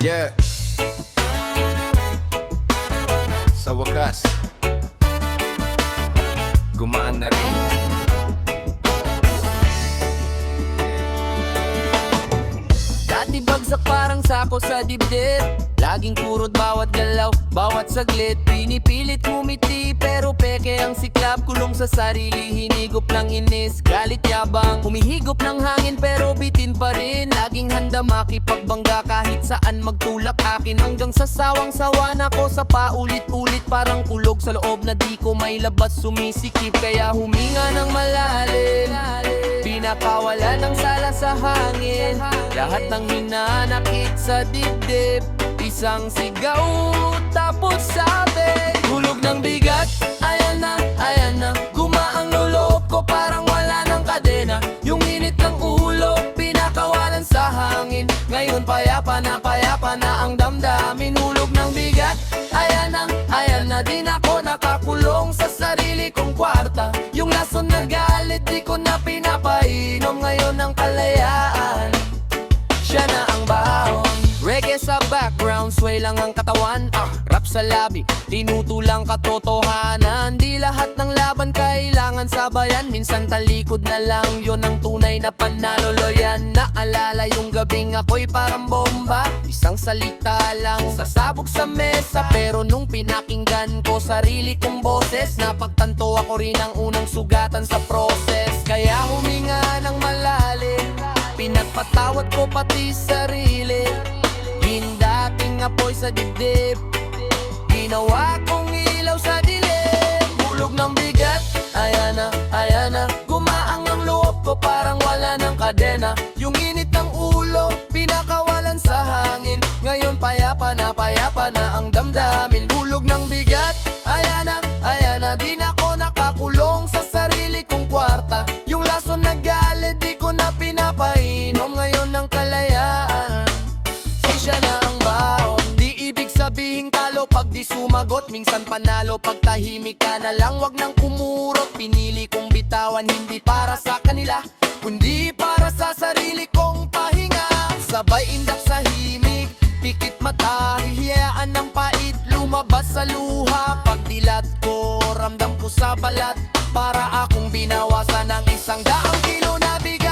Yeah. Sa wakas, gumaan na rin. Dati bagsak parang sako sa dibdib, laging kurot bawat galaw, bawat saglit. Pinipilit humiti pero peke ang siklab. Kulong sa sarili, hinigop ng inis, galit yabang. Humihigop ng hangin pero bitin pa rin. Laging handa makipagbangga kahit saan magtulak akin. Hanggang sa sawang-sawa na ko sa paulit-ulit. Parang kulog sa loob na di ko may labas, sumisikip. Kaya huminga ng malalim, pinakawala ng sala sa hangin. Lahat ng hinanakit sa dibdib, isang sigaw tapos sabi, hulog ng bigat, ayan na, gumaang loob ko parang wala ng kadena. Yung init ng ulo, pinakawalan sa hangin. Ngayon payapa na ang damdamin. Hulog ng bigat, ayan na, di na ako nakakulong sa sarili kong kwarta. Yung lason na galit, di ko na pinapainom. Ngayon ang kalayaan, siya na ang baon. Reggae sa background, sway lang ang katawan. Rap sa labi, tinutulang katotohanan. Di lahat ng laban kailangan sabayan. Minsan talikod na lang, yon ang tunay na panalo. Loyan, naalala yung gabing ako'y parang bomba. Isang salita lang, sasabog sa mesa. Pero nung pinakinggan ko sarili kong boses, napagtanto ako rin ang unang sugatan sa proses. Kaya huminga ng malalim, pinagpatawad ko pati sarili. Dating apoy sa dibdib, ginawa kong ilaw sa dilim. Hulog ng bigat, ayan na, gumaang ang loob ko parang wala ng kadena. Yung init ng ulo, pinakawalan sa hangin. Ngayon payapa na ang damdamin. Hulog ng bigat, ayan na, di na ako nakakulong sa sarili kong kwarta. Yung lason na galit, di ko na pinapainom. Ngayon ang kalayaan, siya na ang baon. Di ibig sabihing talo pag di sumagot. Minsan panalo pag tahimik ka na lang. Wag nang kumurot, pinili kong bitawan. Hindi para sa kanila, kundi para sa sarili kong pahinga. Sabay indak sa himig, pikit mata, hihiyaan ng pait, lumabas sa luha. Pagdilat ko, ramdam ko sa balat, para akong binawasan ng 100 kilo na bigat.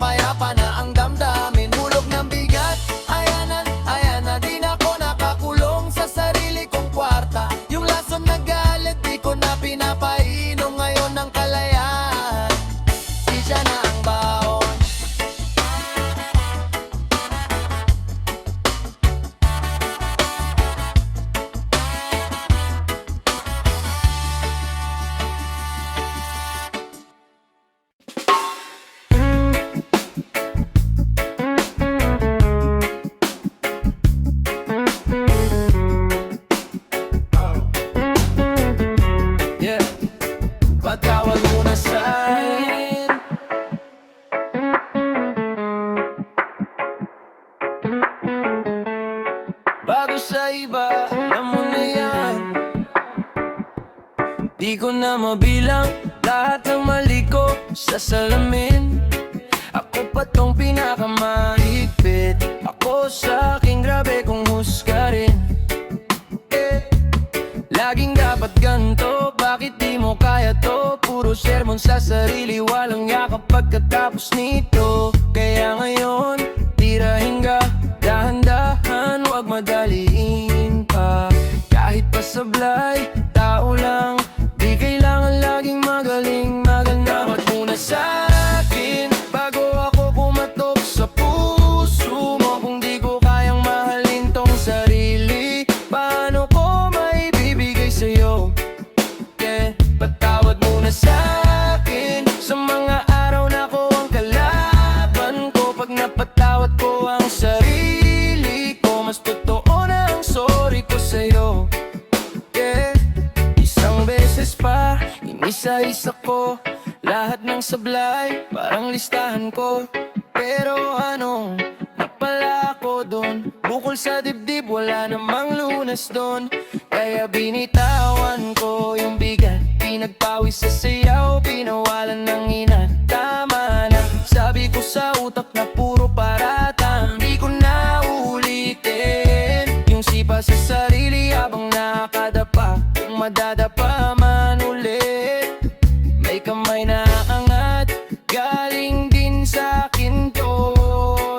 Payapa na ang damdamin. Hulog ng bigat, ayan na, di na ako nakakulong sa sarili kong kwarta. Yung lason na galit, di ko na pinapainom. Ngayon ang kalayaan, siya na ang baon. Patawag mo na sa'kin, bago sa iba, alam mo na yan. Di ko na mabilang lahat ng mali ko sa salamin. Ako pa tong pinakamahigpit, ako sa aking grabe kong husgarin. Laging dapat ganto, bakit di mo kaya to? Puro sermon sa sarili, walang yakap pagkatapos nito. Kaya ngayon, tirahin ka, dahan-dahan, wag madaliin pa. Kahit pasablay, tao lang, di kailangan laging magaling. Dapat muna sa'kin, bago ako kumatok sa puso mo. Kung di ko kayang mahalin tong sarili, paano ko maibibigay sa'yo? Patawad muna sa'kin sa mga araw na ko ang kalaban ko. Pag napatawad ko ang sarili ko, mas totoo na ang sorry ko sa'yo. Isang beses pa, inisa-isa ko Lahat ng sablay, parang listahan ko. Pero anong napala ko doon? Bukol sa dibdib, wala namang lunas doon. Kaya binitawan ko yung bigat, pinagpawis sa sayaw, pinawalan ng ina. Tama na, sabi ko sa utak na puro parata. Hindi ko na ulitin yung sipa sa sarili habang nakadapa. Kung madadapa man ulit, may kamay na angat, galing din sa akin to,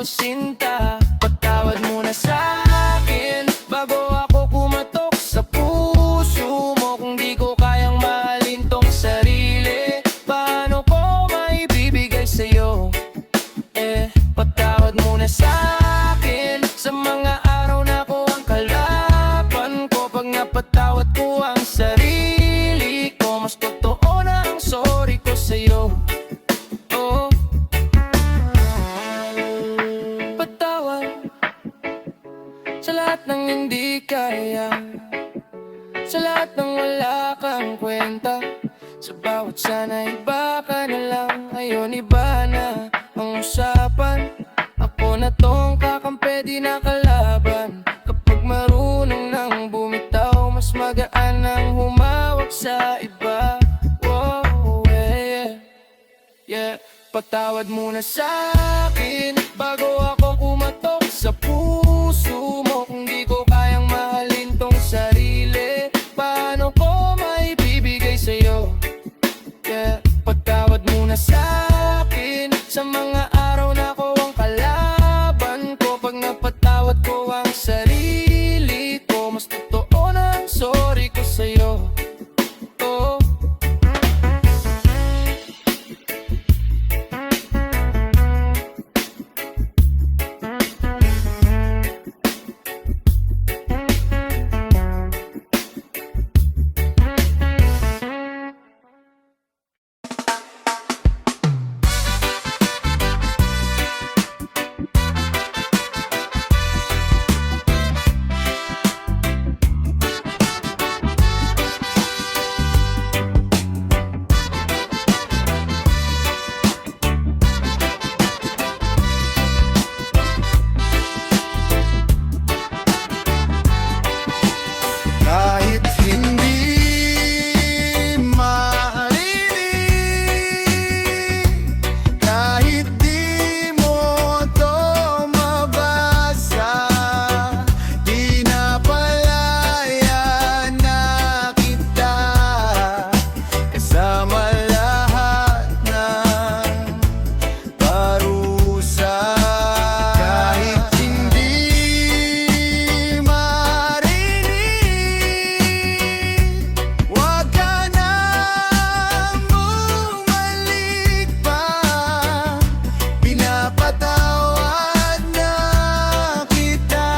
sinta. Patawad muna sa akin bago ako kumatok sa puso mo. Kung di ko kayang mahalin tong sarili, paano ko maibibigay sa'yo? Patawad muna sa akin sa mga araw na ko ang kalaban ko. Pag napatawad ko ang sarili ko, mas totoo na ang sorry ko sa'yo. Oh, patawad sa lahat ng hindi kaya, sa lahat ng wala kang kwenta, sa bawat sana'y baka na lang. Ngayon iba na ang usapan, ako na tong kakampi, di na kalaban. Kapag marunong nang bumitaw, mas magaan ang humawak sa iba. Whoa, yeah. Patawad muna sa akin bago ako kumatok sa puso mo. Kung di ko kayang mahalin tong sarili, paano ko maibibigay sa'yo? Patawad muna sa akin sa mga araw na ko ang kalaban ko. Pag napatawad ko ang sarili ko, mas totoo na ang sorry ko sa'yo. Oh, Kahit hindi marinig, kahit di mo to mabasa, di napalaya na kita kasama lahat ng parusa. Kahit hindi marinig, wag ka nang bumalik pa. Pinapatawad na kita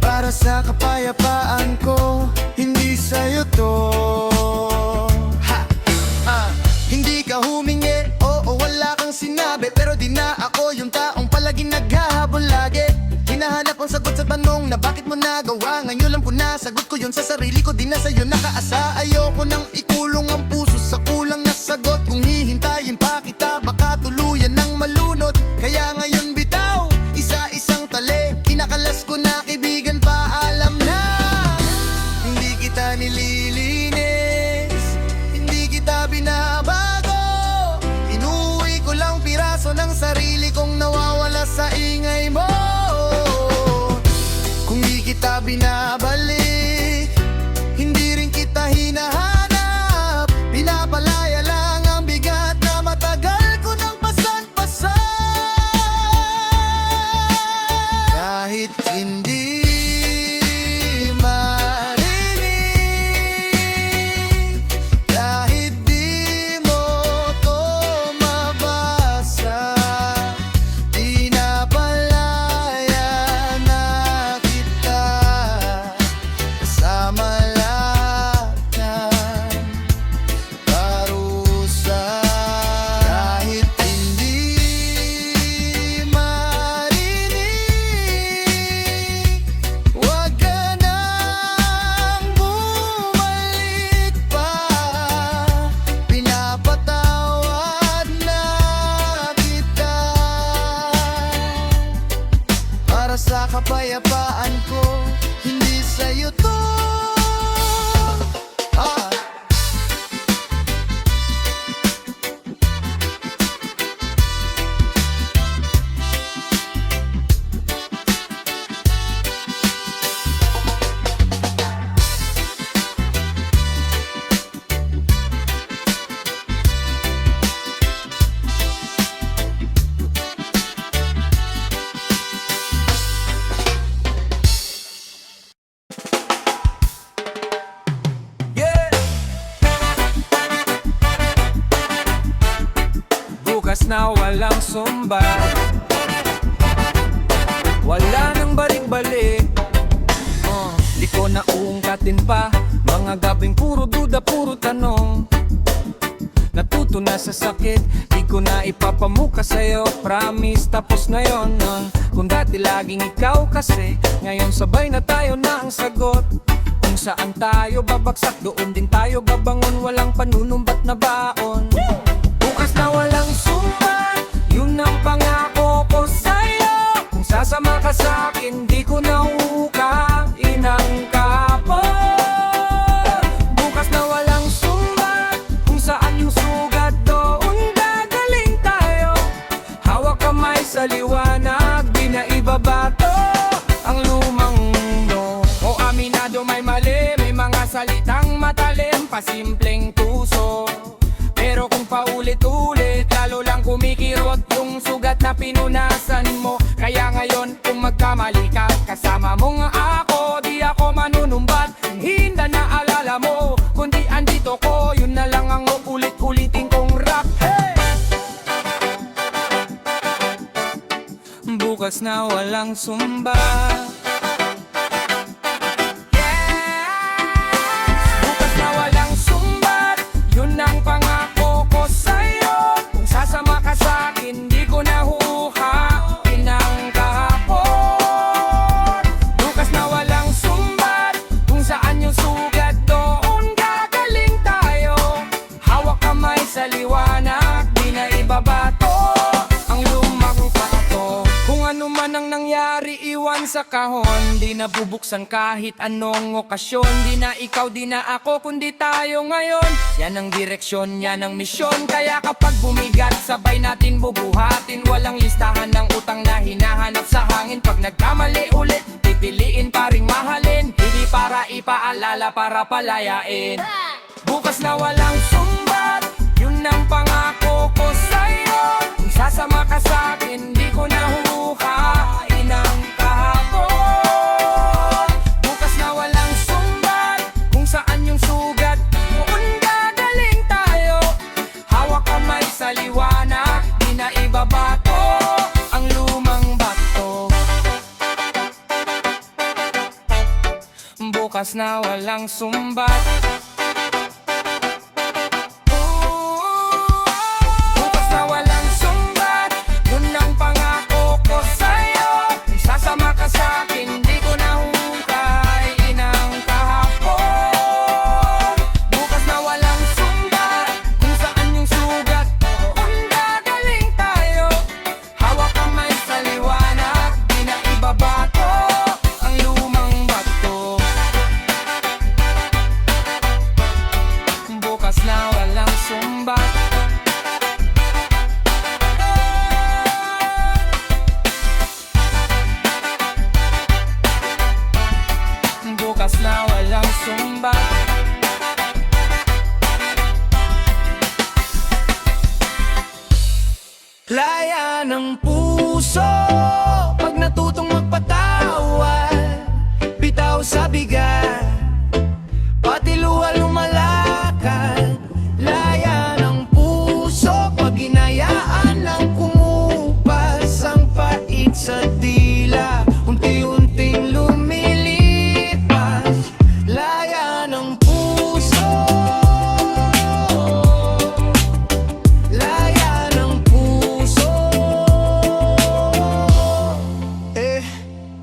para sa kapayapaan ko, hindi sa'yo to. Hindi ka humingi, oo, wala kang sinabi, pero di na ako yung taong palaging naghahabol lagi. Hinahanap ang sagot sa tanong na bakit mo nagawa. Ngayon alam ko na, sagot ko yun sa sarili ko, di na sa'yo nakaasa. Ayoko nang ikulong ang puso sa kulang na sagot. Kung hihintayin pa kita, baka tuluyan ng malunod. Kaya ngayon bitaw, isa-isang tali, kinakalas ko na kaibigan, paalam na. Hindi kita nililinis, hindi kita binabago. Inuwi ko lang piraso ng sarili kong nawawala sa ingay mo. Kung di kita binabalik, hindi rin kita hinahanap. na walang sumbat, wala nang balik-balik. Di ko na uungkatin pa mga gabing puro duda, puro tanong. Natuto na sa sakit, di ko na ipapamuka sa'yo. Promise, tapos na yun. Kung dati laging ikaw kasi, ngayon sabay na tayo na ang sagot. Kung saan tayo babagsak, doon din tayo babangon. Walang panunumbat na baon. Bukas na walang sumbat, yun ang pangako ko sa'yo. Kung sasama ka sa'kin, di ko na uukain ang kapon. Bukas na walang sumbat, kung saan yung sugat, doon gagaling tayo. Hawak kamay sa liwanag, di na ibabato ang lumang mundo. O aminado may mali, may mga salitang matalim, pasimpleng tuso. Pero kung paulit-ulit, lalo lang kumikirot yung sugat na pinunasan mo. Kaya ngayon, kung magkamali ka, kasama mo nga ako, di ako manunumbat. Hinda na alala mo, kundi andito ko, yun na lang ang ulit-ulitin kong rap. Hey! Bukas na walang sumba, bukas na walang sumbat, yun ang pangako ko sa'yo. Kung sasama ka sa'kin, di ko na huhukain ang kahapon. Bukas na walang sumbat, kung saan yung sugat, doon gagaling tayo. Hawak kamay sa liwanag, di na ibabato ang lumang pato. Kung ano man ang nangyari, iwan sa kahon, di na bubuksan kahit anong okasyon. Di na ikaw, di na ako, kundi tayo ngayon. Yan ang direksyon, yan ang misyon. Kaya kapag bumigat, sabay natin bubuhatin. Walang listahan ng utang na hinahanap sa hangin. Pag nagkamali ulit, pipiliin pa ring mahalin. Hindi para ipaalala, para palayain. Bukas na walang sumbat, yun ang pangako ko sa'yo. Kung sasama ka sa'kin, di ko na huhukain ang kahapon. Bukas na walang sumbat, kung saan yung sugat, doon gagaling tayo. Hawak kamay sa liwanag, di na ibabato ang lumang bato. Bukas na walang sumbat, bukas na walang sumbat, yun ang pangako ko sa'yo. Kung sasama ka sa'kin, di ko na huhukain ang kahapon. Bukas na walang sumbat, kung saan yung sugat, doon gagaling tayo. Hawak kamay sa liwanag, di na ibabato ang lumang bato. Bukas na walang sumbat, bukas na walang sumbat. Laya ng puso pag natutong magpatawad, bitaw sa bigat, pati luha lumalakad. Laya ng puso pag hinayaan lang kumupas ang pait sa dila, unti-unting lumilipas. Laya ng puso, laya ng puso.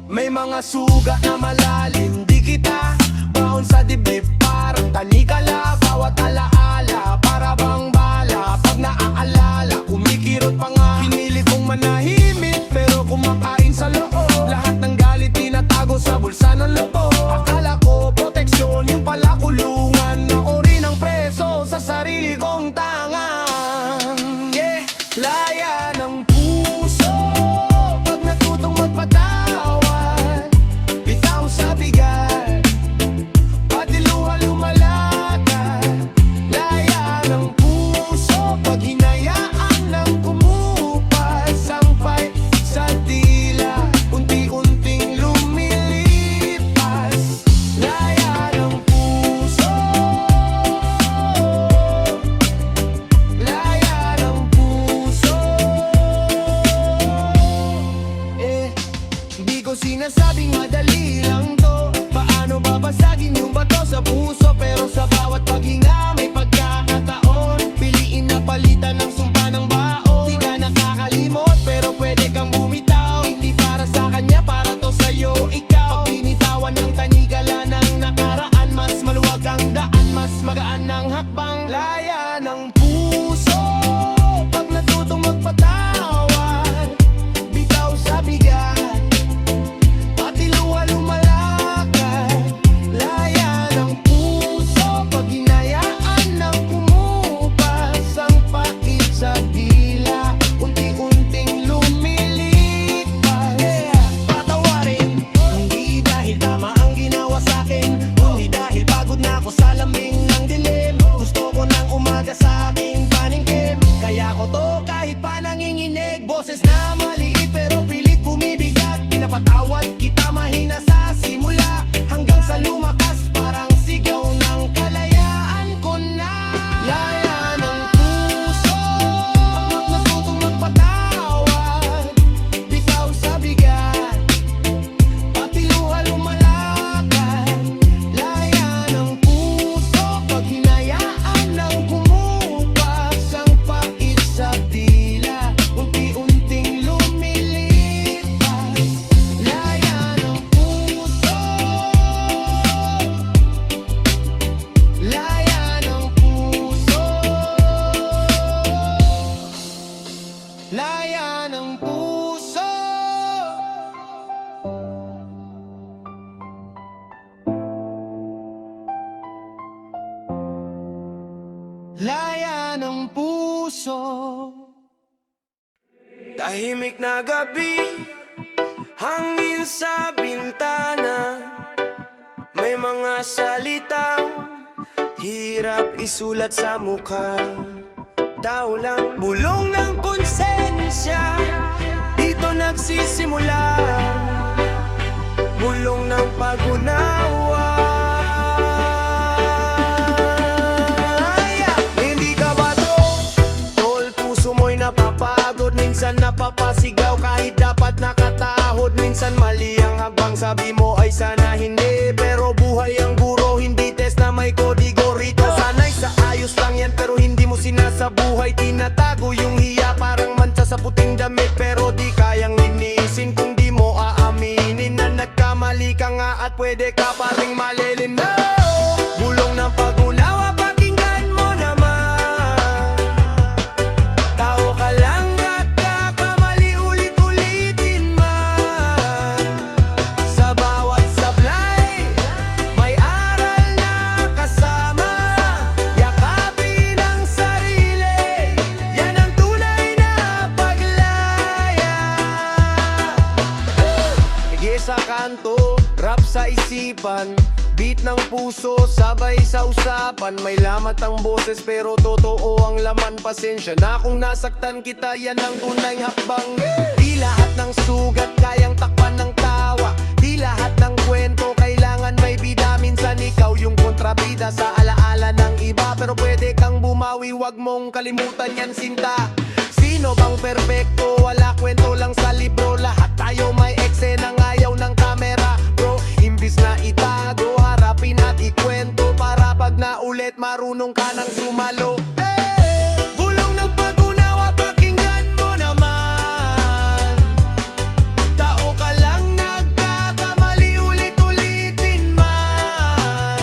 May mga sugat na malalim, di kita baon sa dibdib, parang tanikala. Bawat alaala, para bang bala. Pag naaalala, kumikirot pa nga. Pinili kong manahimik, pero kumakain sa loob. Lahat ng galit tinatago sa bulsa ng lobo. Akala ko proteksyon, yung pala kulungan. Naori ng preso sa sarili kong tangan. Yeah, laya ng puso pag natutong magpatawad, bitaw sa bigat, pati luha lumalakad. Laya ng puso pag hinayaan lang kumupas ang fight sa dila, unti-unting lumilipas. Laya ng puso, maluwag ang daan, mas magaan ang hakbang. Laya ng puso pag natutong magpatawad, bitaw sa bigat, pati luha lumalakad. Laya ng puso pag hinayaan ng kumupas ang pait sa dila, unti-unting lumilipas. Patawarin, hindi dahil tama ang ginawa sa'kin, kundi dahil pagod na ako sa lamig ng dilim. Gusto ko ng umaga sa aking paningkim, kaya ko to kahit pa nanginginig. Boses na maliit pero pilit bumibigat, pinapatawad kita mahina sa simula, hanggang sa lumakas parang sigaw ng kalayaan ko na. Laya ng puso pag natutong magpatawad, bitaw sa bigat, pati luha lumalakad. Laya ng puso pag hinayaan ng kumupas ang pait sa dila, unti-unting lumilipas. Laya ng puso, laya ng puso, laya ng puso. Laya ng puso. Tahimik na gabi, hangin sa bintana, may mga salitang hirap isulat sa mukha. Tao lang, bulong ng konsensya, dito nagsisimula. Bulong ng pag-unawa. Hindi ka ba to? Tol, puso mo'y napapagod, minsan napapasigaw kahit dapat nakatahod. Minsan mali ang habang sabi mo ay sana hindi, pero buhay ang guro, hindi test na may kodigo rito. Sanay sa ayos lang yan pero hindi mo sinasabuhay, tinatago yung hiya parang mancha sa puting damit, pero di kayang linisin kung di mo aaminin na nagkamali ka nga at pwede ka pa ring malilin. No! Bulong ng pag-unawa, pakinggan mo naman. Tao ka lang, nagkakamali ulit-ulitin man. Sa bawat sablay, may aral na kasama. Yakapin ang sarili, yan ang tunay na paglaya. Higi sa kanto, rap sa isipan, beat ng puso, sabay sa usapan. May lamat ang boses pero totoo ang laman. Pasensya na kung nasaktan kita, yan ang tunay hakbang. Di lahat ng sugat kayang takpan ng tawa, di lahat ng kwento kailangan may bida. Minsan ikaw yung kontrabida sa alaala ng iba, pero pwede kang bumawi, wag mong kalimutan yan sinta. Sino bang perpekto? Wala, kwento lang sa libro. Lahat tayo may eksenang ayaw ng kamera, bro. Imbis na itago, harapin at ikwento, para pag naulit marunong ka nang sumalo. Bulong ng pag-unawa, pakinggan mo naman. Tao ka lang, nagkakamali ulit-ulitin man.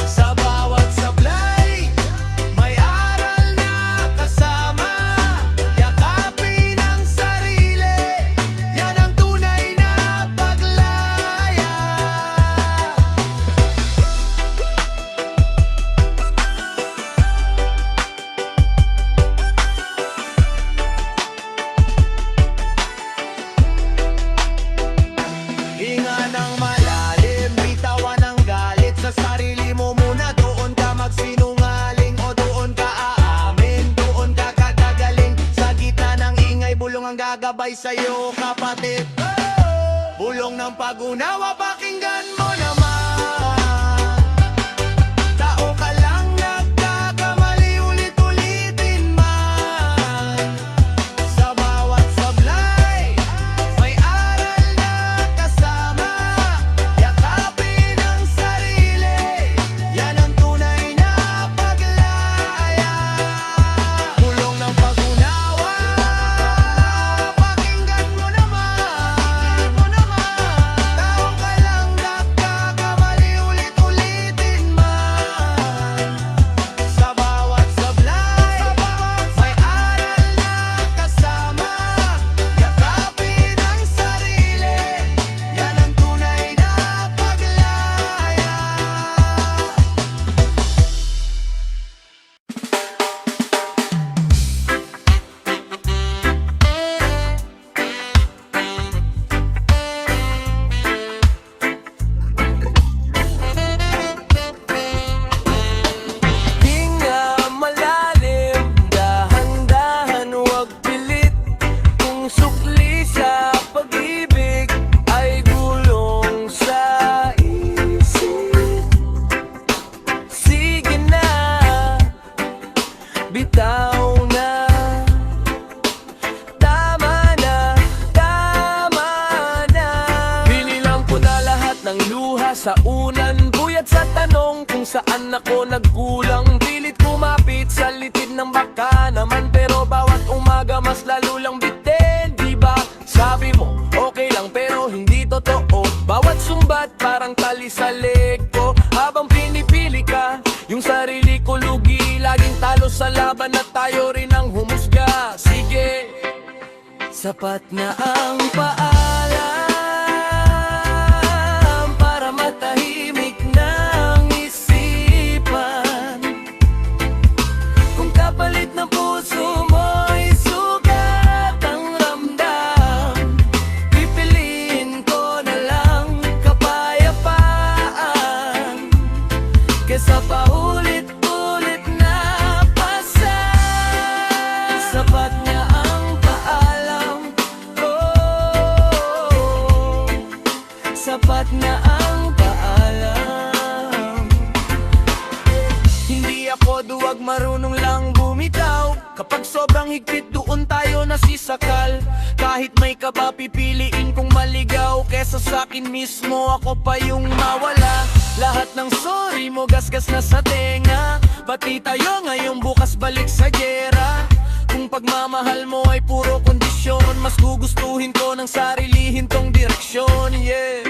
Sa bawat sablay, may aral na kasama. Yakapin ang sarili, yan ang tunay na paglaya. Hinga ng malalim, bitawan ang galit sa sarili mo muna. Doon ka magsinungaling o doon ka aamin, doon ka kagagaling. Sa gitna ng ingay, bulong ang gagabay sa'yo, kapatid. Bulong ng pag-unawa, pakinggan mo naman. Tao ka lang, nagkakamali ulit-ulitin man. Sa bawat sablay, may aral na kasama. Yakapin ang sarili, yan ang tunay na paglaya. Bulong ng pag-unawa, pakinggan mo naman. Tao ka lang, bitaw na. Tama na, tama na. Binilang ko na lahat ng luha sa unan, buyat sa tanong kung saan ako nagkulang. Pilit kumapit sa litid ng baka naman, pero bawat umaga mas lalo lang bitin, diba? Sabi mo, okay lang pero hindi totoo. Bawat sumbat parang tali sa leg ko. Habang pinipili ka, yung sarili ko lugi. Laging talo sa laban at tayo rin ang humusga. Sige, sapat na ang paalam para matahimik ng isipan. Kung kapalit ng puso mo'y sugat ang ramdam, pipiliin ko na lang kapayapaan kesa paulit-ulit na pasal. Sapat na ang paalam, oh, sapat na ang paalam. Hindi ako duwag, marunong lang bumitaw. Kapag sobrang higpit, doon tayo nasisakal. Kahit may kaba, pipiliin kong maligaw kesa sa'kin mismo ako pa yung mawala. Lahat ng sorry mo gasgas na sa tenga. Pati tayo ngayon, bukas balik sa gera. Kung pagmamahal mo ay puro kondisyon, mas gugustuhin ko ng sarilihin tong direksyon, yeah.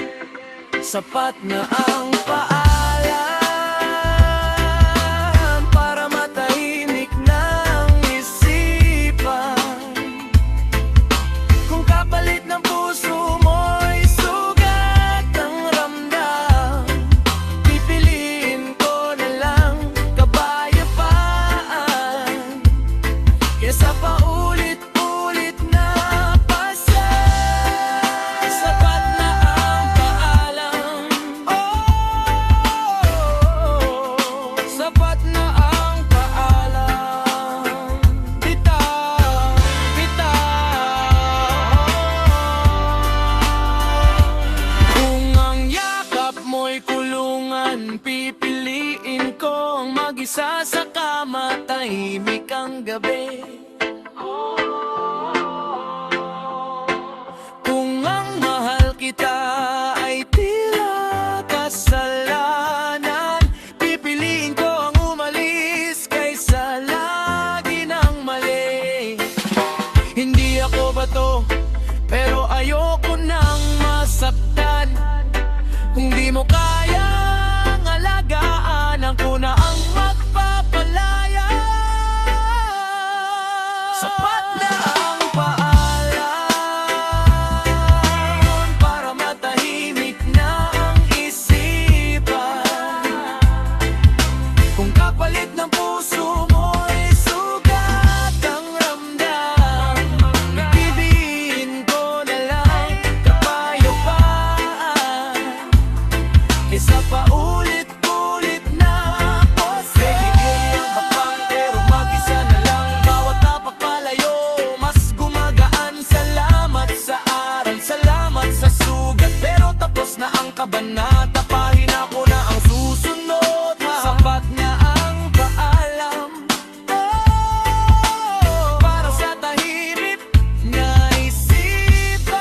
Sapat na ang paalam para matahimik ng isipan. Kung kapalit ng puso mo'y sugat ang ramdam, pipiliin ko na lang kapayapaan kesa paulit-ulit na pasal. Sapat na ang paalam, oh, sapat na ang paalam. Bitaw, bitaw. Kung ang yakap mo'y kulungan, pipiliin kong mag-isa sa kama, tahimik ang gabi. Kung ang mahal kita ay tila kasalanan, pipiliin ko ang umalis kaysa lagi ng mali. Hindi ako bato, pero ayoko nang masaktan. Kung di mo kayang alagaan, ako na ang magpapalaya. Sapat na ang paalam para matahimik na ang isipan. Kung kapalit ng puso mo'y sugat ang ramdam, pipiliin ko na lang kapayapaan kesa paulit-ulit na pose. Bigay ang kapal pero mag-isa na lang, bawat tapak palayo mas gumagaan. Salamat sa aral, salamat sa sugat, pero tapos na ang kabanata, pahina ko na ang susunod. Sapat na ang paalam, oh, para sa tahimik na isipan.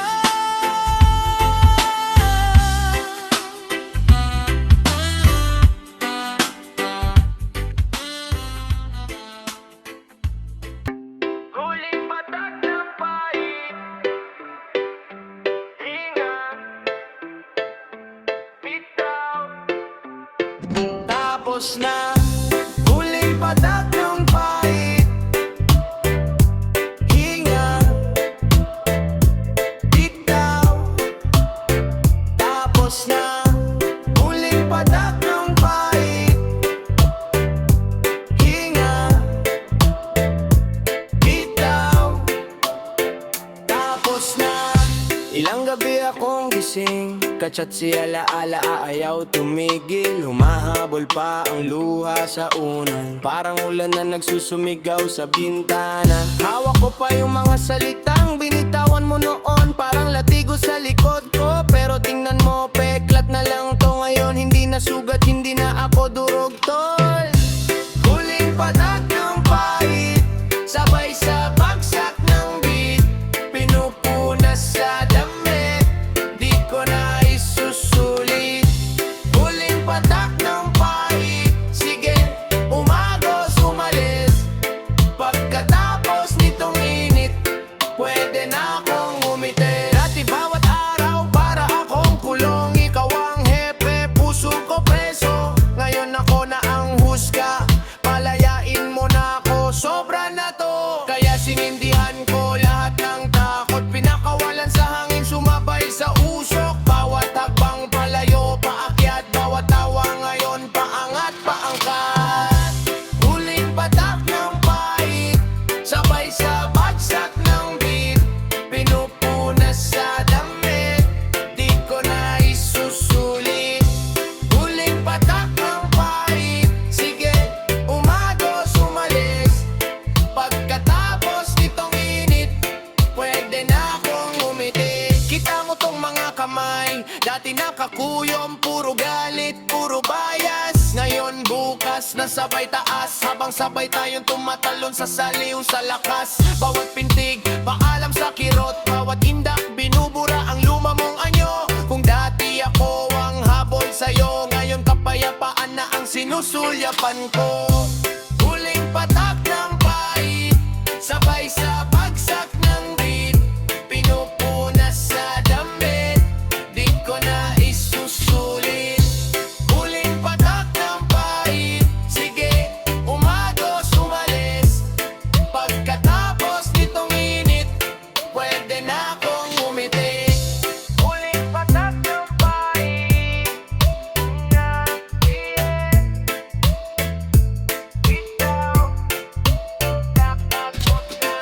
Huling patak ng pait, hinga, bitaw. Tapos na, huling patak ng pait, hinga, bitaw. Tapos na, huling patak ng pait, hinga, bitaw. Tapos na. Ilang gabi akong gising, kachat si alaala, ayaw tumigil. Humahabol pa ang luha sa unan, parang ulan na nagsusumigaw sa bintana. Hawak ko pa yung mga salitang binitawan mo noon, parang latigo sa likod ko. Pero tingnan mo, peklat na lang to ngayon. Hindi na sugat, hindi na ako durog, tol. Huling patak ng pait, Dati nakakuyom, puro galit, puro bias. Ngayon bukas, nasabay taas. Habang sabay tayong tumatalon sa saliw sa lakas. Bawat pintig, paalam sa kirot. Bawat indak, binubura ang luma mong anyo. Kung dati ako ang habol sa'yo, ngayon kapayapaan na ang sinusulyapan ko. Huling patak ng pait, sabay sa bagsak ng beat. Pinupunas sa damit, di ko na isusulit. Huling patak ng pait, sige, umagos, umalis. Pagkatapos nitong init, pwede na akong umiti. Huling patak ng pait, na bitaw, takot na.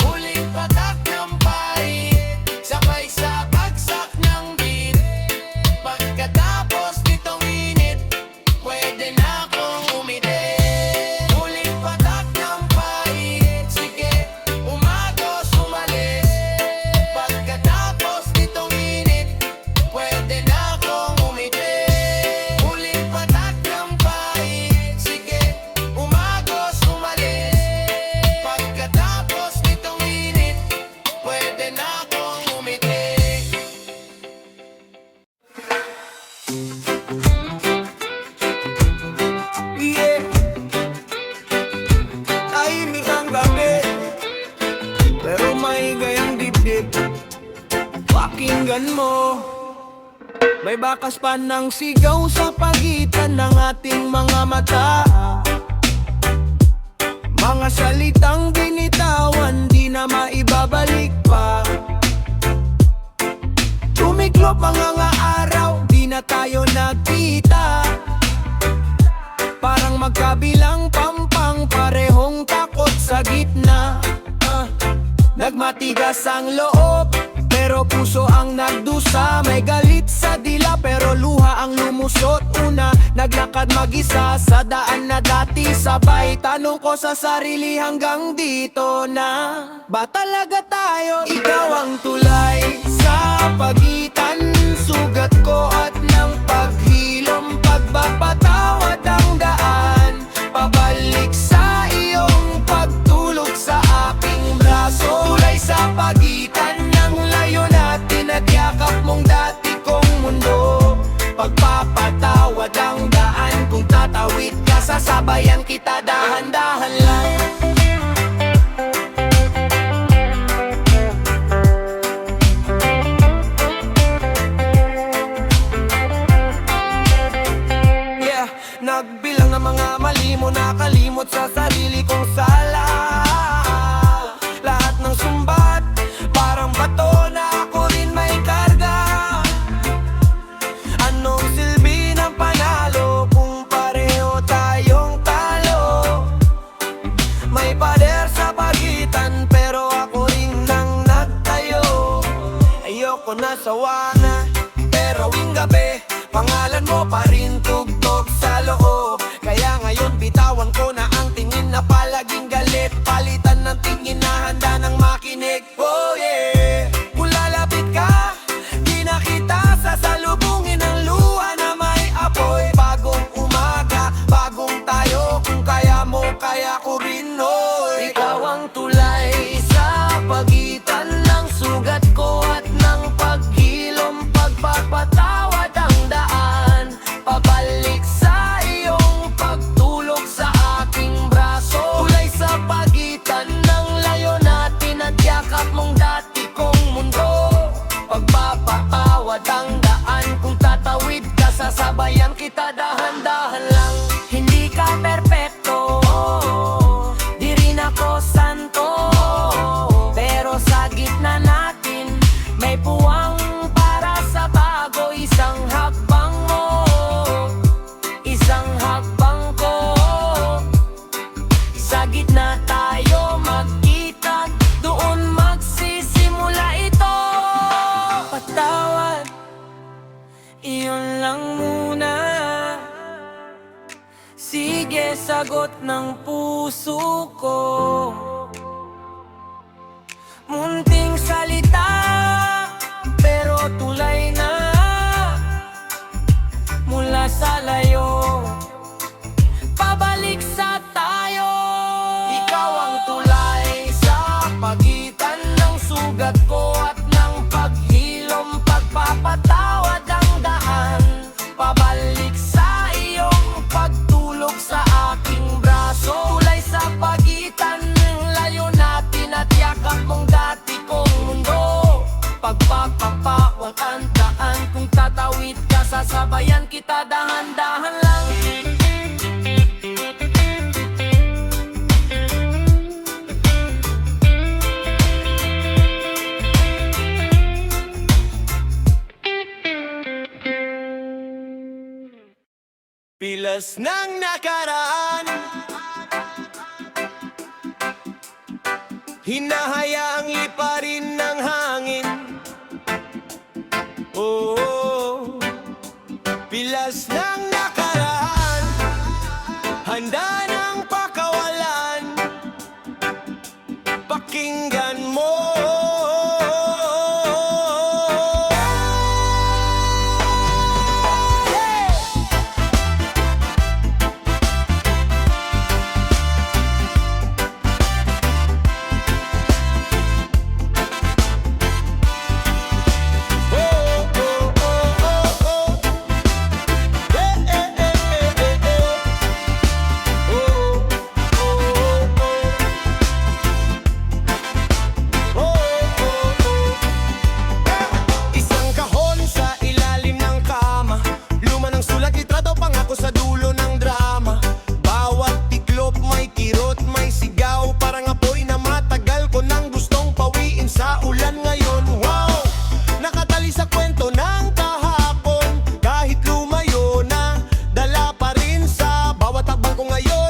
Huling patak ng pait, sabay sa bagsak ng beat. Pagkatapos nitong init, pwede na akong umiti. Huling patak ng pait, sige, umagos, umalis. Pagkatapos nitong init, pwede na akong umiti. Huling patak ng pait, sige, umagos, umalis. Pagkatapos nitong init, pwede na akong umiti. Yeah. Tahimik ang gabi, pero maingay ang dibdib. Pakinggan mo, may bakas pa ng sigaw sa pagitan ng ating mga mata. Mga salitang binitawan, di na maibabalik pa. Tumiklop mga araw, di na tayo nagkita. Parang magkabilang pampang, parehong takot sa gitna. Nagmatigas ang loob, pero puso ang nagdusa. May galit sa dila, pero luha ang lumusot. Una, naglakad mag-isa sa daan na dati sabay. Tanong ko sa sarili, hanggang dito na ba talaga tayo? Ikaw ang tulay sa pagitan, sugat ko at ng paghilom. Pagpapatawad ang daan, pabalik sa iyong pagtulog sa aking braso. Tulay sa pagitan ng layo natin at yakap mong dati kong mundo. Pagpapatawad ang daan, kung tatawid ka, sasabayan kita dahan-dahan lang. Yeah, nagbilang ng mga mali mo, nakalimot sa sarili kong sala. Lahat ng sumbat, parang bato na ako rin may karga. Anong silbi ng panalo kung pareho tayong talo? May pader sa pagitan, pero ako rin nang nagtayo. Ayoko na sawana, pero wing gabi, pangalan mo pa rin tugtog sa loob. Kaya ngayon bitawan ko na ang tingin na palaging galit. Palitan ng tingin na handa ng makinig. Oh yeah, kung lalapit ka, di na kita sasalubungin ng luha na may apoy. Bagong umaga, bagong tayo. Kung kaya mo, kaya ko rin, oy. Ikaw ang tulay sa pagitan ng sugat ko at ng paghilom. Pagpapatawad ang daan, pabalik sa iyong pagtulog sa aking braso. Tulay sa pagitan ng layo natin at yakap mong dati kong mundo. Pagpapatawad ang daan, kung tatawid ka, sasabayan kita dahan-dahan lang. Hindi ka perpekto, di rin ako santo, pero sa gitna natin may puwang para sa bago. Isang hakbang mo, isang hakbang ko. Sa gitna tayo magkita, doon magsisimula ito. Patawad, iyon lang muna. Sige, sagot ng puso ko. Munting salita, pero tulay na. nasa layo, pabalik sa tayo. Ikaw ang tulay sa pagitan ng sugat ko at ng paghilom, pagpapatawad ang daan, pabalik sa iyong pagtulog sa aking braso. Tulay sa pagitan ng layo natin at yakap mong dati kong mundo, pagpapapawag ang daan. Kung tatawid ka, sasabayan kita dahan-dahan lang. Pilas ng nakaraan, hinahayaang liparin ng hangin. Oh, pilas ng nakaraan, handa ng pakawalan. Pakinggan mo. Isang kahon sa ilalim ng kama, luma ng sulat, litrato, pangako sa dulo ng drama. Bawat tiklop may kirot, may sigaw, parang apoy na matagal ko nang gustong pawiin sa ulan ngayon. Wow! Nakatali sa kwento ng kahapon, kahit lumayo na, dala pa rin sa bawat hakbang ko ngayon.